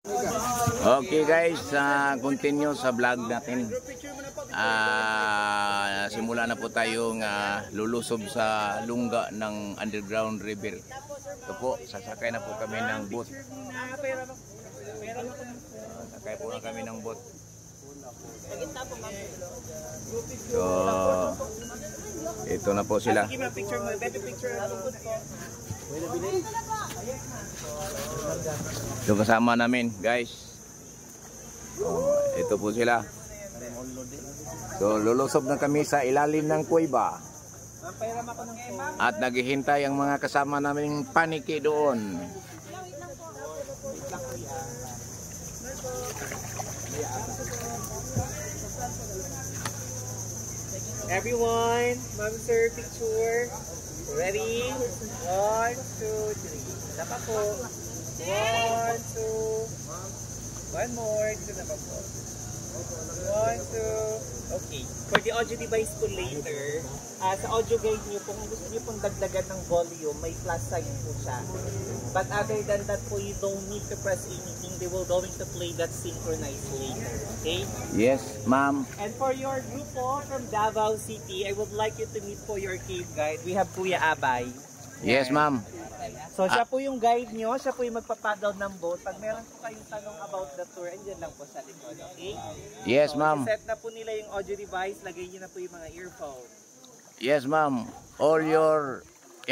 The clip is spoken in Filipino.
Okay guys, continue sa vlog natin. Simula na po tayong lulusob sa lungga ng underground river. Ito po, sasakay na po kami ng boat. Sakay po na kami ng boat. So, ito na po sila. Ito kasama namin guys. Ito po sila. So lulusob na kami sa ilalim ng kuweba. At naghihintay ang mga kasama naming paniki doon. Everyone, ma'am sir, picture. Ready? 1, 2, 3. Napa po. 1, 2. One more. Dito na pa po. 1, 2. Okay. For the audio device po later, sa audio guide nyo, kung gusto nyo pong dagdagan ng volume, may plus sign po siya. But other than that po, you don't need to press anything. They will going to play that synchronized later. Okay? Yes, ma'am. And for your group po from Davao City, I would like you to meet po your cave guide. We have Kuya Abay. Yes, ma'am. So siya po yung guide nyo, siya po yung magpapaddle ng boat. Pag meron po kayong tanong about the tour, andyan lang po sa likod, okay? Yes, so, ma'am. set na po nila yung audio device, lagay nyo na po yung mga earphones. Yes, ma'am. All your